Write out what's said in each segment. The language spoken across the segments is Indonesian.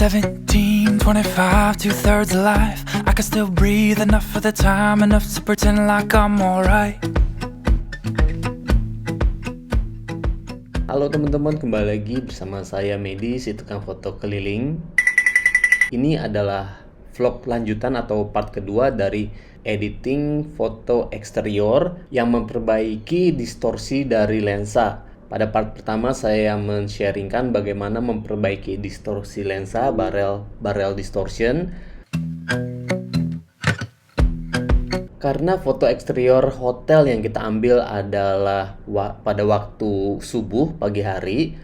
17, 25, two-thirds alive. I can still breathe enough of the time, enough to pretend like I'm alright. Halo teman-teman, kembali lagi bersama saya Medi, si tukang foto keliling. Ini adalah vlog lanjutan atau part kedua dari editing foto eksterior yang memperbaiki distorsi dari lensa. Pada part pertama saya men-sharingkan bagaimana memperbaiki distorsi lensa, barrel distortion. Karena foto eksterior hotel yang kita ambil adalah pada waktu subuh pagi hari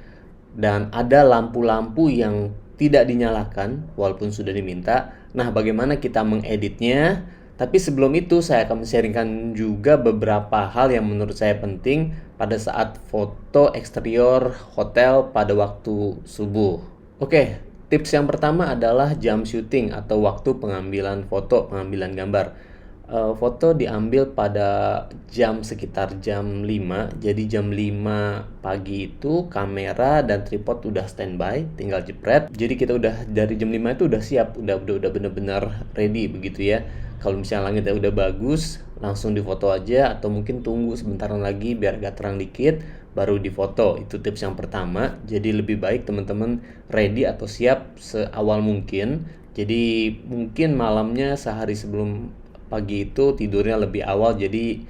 dan ada lampu-lampu yang tidak dinyalakan walaupun sudah diminta. Nah, bagaimana kita mengeditnya? Tapi sebelum itu saya akan sharingkan juga beberapa hal yang menurut saya penting pada saat foto eksterior hotel pada waktu subuh. Oke, tips yang pertama adalah jam syuting atau waktu pengambilan foto, pengambilan gambar. Foto diambil pada sekitar jam 5. Jadi jam 5 pagi itu kamera dan tripod udah standby, tinggal jepret. Jadi kita udah dari jam 5 itu udah siap, udah benar-benar ready begitu ya. Kalau misalnya langitnya udah bagus, langsung difoto aja atau mungkin tunggu sebentaran lagi biar agak terang dikit baru difoto. Itu tips yang pertama. Jadi lebih baik teman-teman ready atau siap seawal mungkin. Jadi mungkin malamnya sehari sebelum pagi itu tidurnya lebih awal jadi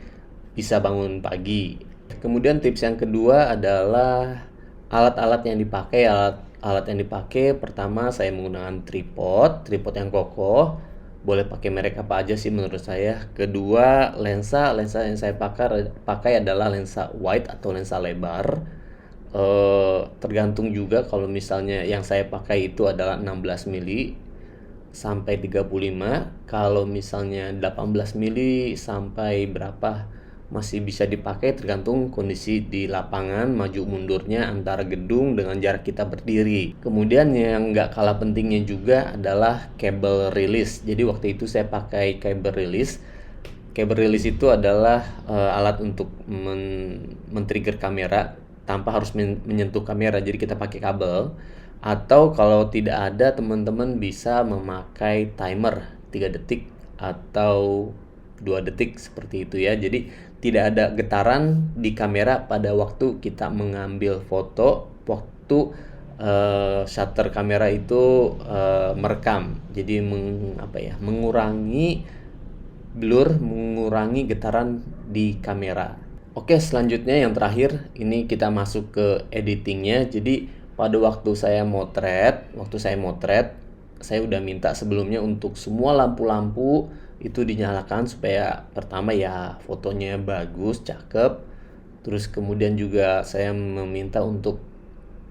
bisa bangun pagi. Kemudian tips yang kedua adalah alat-alat yang dipakai. Alat yang dipakai pertama saya menggunakan tripod yang kokoh. Boleh pakai merek apa aja sih menurut saya. Kedua, lensa yang saya pakai adalah lensa wide atau lensa lebar. Tergantung juga kalau misalnya yang saya pakai itu adalah 16 mili sampai 35. Kalau misalnya 18 mili sampai berapa masih bisa dipakai tergantung kondisi di lapangan, maju mundurnya antara gedung dengan jarak kita berdiri. Kemudian yang nggak kalah pentingnya juga adalah kabel release. Jadi waktu itu saya pakai kabel release. Kabel release itu adalah alat untuk men-trigger kamera tanpa harus menyentuh kamera. Jadi kita pakai kabel. Atau kalau tidak ada, teman-teman bisa memakai timer 3 detik atau 2 detik seperti itu ya. Jadi tidak ada getaran di kamera pada waktu kita mengambil foto, waktu shutter kamera itu merekam. Jadi mengurangi blur, mengurangi getaran di kamera. Oke, selanjutnya yang terakhir ini kita masuk ke editingnya. Jadi pada waktu saya motret, saya udah minta sebelumnya untuk semua lampu-lampu itu dinyalakan supaya pertama ya fotonya bagus, cakep. Terus kemudian juga saya meminta untuk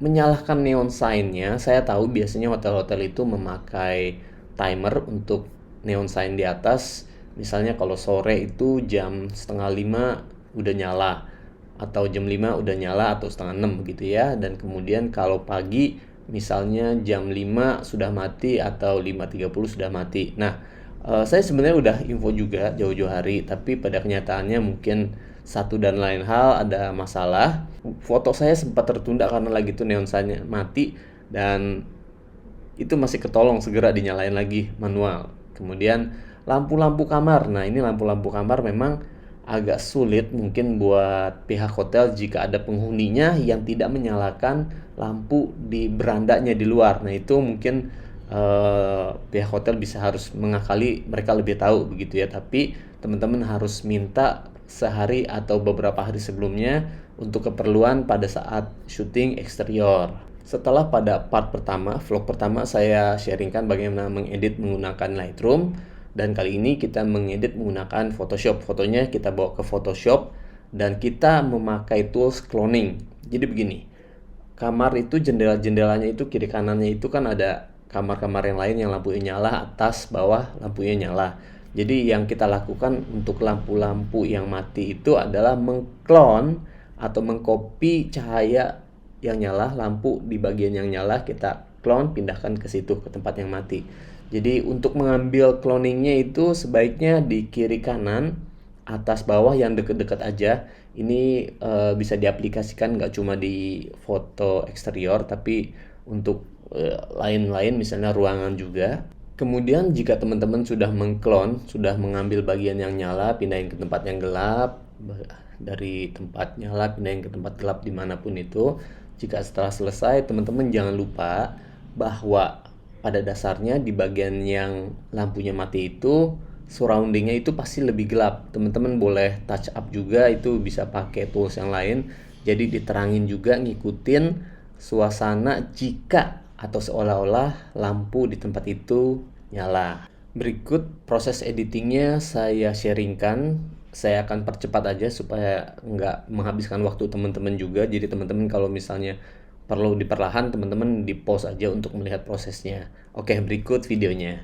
menyalakan neon sign-nya. Saya tahu biasanya hotel-hotel itu memakai timer untuk neon sign di atas. Misalnya kalau sore itu jam setengah 5 udah nyala, atau jam 5 udah nyala atau setengah 6 gitu ya. Dan kemudian kalau pagi misalnya jam 5 sudah mati atau 5.30 sudah mati. Nah, saya sebenarnya udah info juga jauh-jauh hari, tapi pada kenyataannya mungkin satu dan lain hal ada masalah. Foto saya sempat tertunda karena lagi tuh neon sign-nya mati dan itu masih ketolong segera dinyalain lagi manual. Kemudian lampu-lampu kamar. Nah, ini lampu-lampu kamar memang agak sulit mungkin buat pihak hotel jika ada penghuninya yang tidak menyalakan lampu di berandanya di luar. Nah, itu mungkin pihak hotel harus mengakali, mereka lebih tahu begitu ya. Tapi teman-teman harus minta sehari atau beberapa hari sebelumnya untuk keperluan pada saat syuting eksterior. Setelah pada part pertama, vlog pertama saya sharingkan bagaimana mengedit menggunakan Lightroom. Dan kali ini kita mengedit menggunakan Photoshop. Fotonya kita bawa ke Photoshop dan kita memakai tools cloning. Jadi begini, kamar itu jendela-jendelanya itu kiri kanannya itu kan ada kamar-kamar yang lain yang lampunya nyala, atas bawah lampunya nyala. Jadi yang kita lakukan untuk lampu-lampu yang mati itu adalah mengklon atau mengcopy cahaya yang nyala, lampu di bagian yang nyala kita clone, pindahkan ke situ, ke tempat yang mati. Jadi untuk mengambil cloningnya itu sebaiknya di kiri kanan, atas bawah yang deket-deket aja. Ini bisa diaplikasikan nggak cuma di foto eksterior, tapi untuk lain-lain, misalnya ruangan juga. Kemudian jika teman-teman sudah mengklon, sudah mengambil bagian yang nyala, pindahin ke tempat yang gelap, dari tempat nyala pindahin ke tempat gelap dimanapun itu. Jika setelah selesai, teman-teman jangan lupa bahwa pada dasarnya di bagian yang lampunya mati itu, surroundingnya itu pasti lebih gelap. Teman-teman boleh touch up juga, itu bisa pakai tools yang lain. Jadi diterangin juga, ngikutin suasana jika atau seolah-olah lampu di tempat itu nyala. Berikut proses editingnya saya sharingkan. Saya akan percepat aja supaya nggak menghabiskan waktu teman-teman juga. Jadi teman-teman kalau misalnya perlu diperlahan, teman-teman di pause aja untuk melihat prosesnya. Oke, berikut videonya.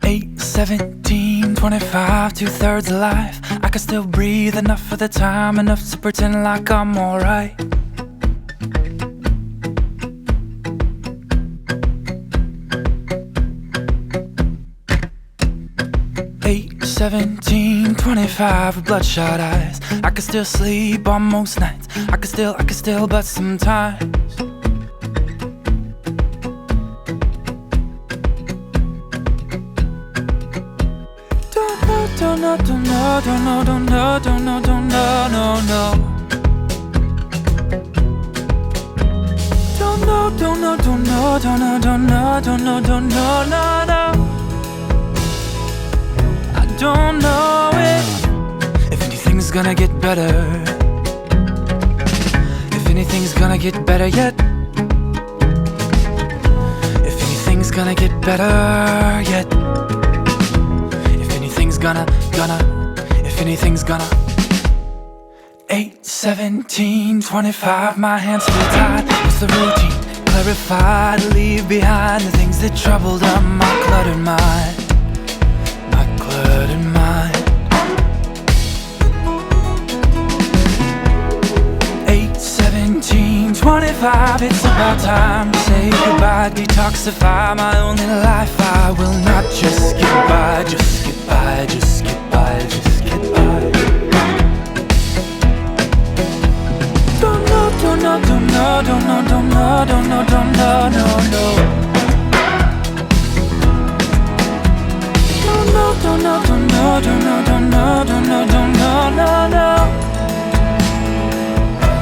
8, 17, 25, 2/3 alive. I can still breathe enough of the time, enough to pretend like I'm alright. 8, 17, 25 with bloodshot eyes. I can still sleep on most nights. I can still, but sometimes don't know, I don't know it. If anything's gonna get better, if anything's gonna get better yet, if anything's gonna get better yet, if anything's gonna, if anything's gonna. 8, 17, 25, my hands feel tied. What's the routine? Clarified, leave behind the things that troubled my cluttered mind. My cluttered mind. 8, 17, 25, it's about time to say goodbye, detoxify my only life. I will not just get by, just get by, just get by, just get by. Don't know.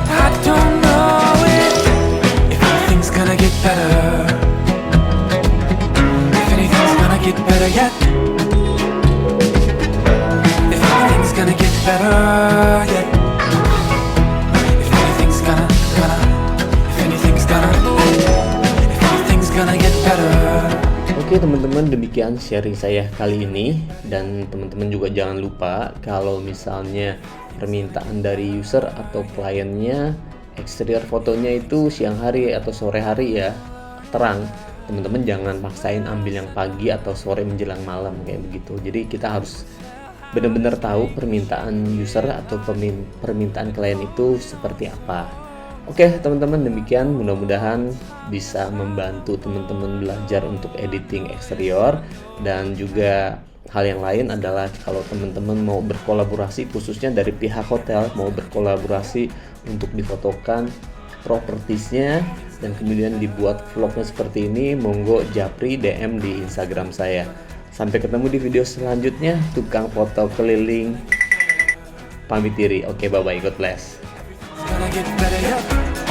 I don't know it. If anything's gonna get better, if anything's gonna get better yet, if anything's gonna get better yet, if anything's gonna, if anything's gonna get better. Oke teman-teman, demikian sharing saya kali ini. Dan teman-teman juga jangan lupa kalau misalnya permintaan dari user atau kliennya eksterior fotonya itu siang hari atau sore hari ya, terang, teman-teman jangan maksain ambil yang pagi atau sore menjelang malam kayak begitu. Jadi kita harus benar-benar tahu permintaan user atau permintaan klien itu seperti apa. Oke teman-teman, demikian, mudah-mudahan bisa membantu teman-teman belajar untuk editing eksterior. Dan juga hal yang lain adalah kalau teman-teman mau berkolaborasi, khususnya dari pihak hotel mau berkolaborasi untuk difotokan propertiesnya dan kemudian dibuat vlognya seperti ini, monggo japri DM di Instagram saya. Sampai ketemu di video selanjutnya. Tukang foto keliling pamit diri. Oke, bye bye, God bless. Gonna get better, yeah.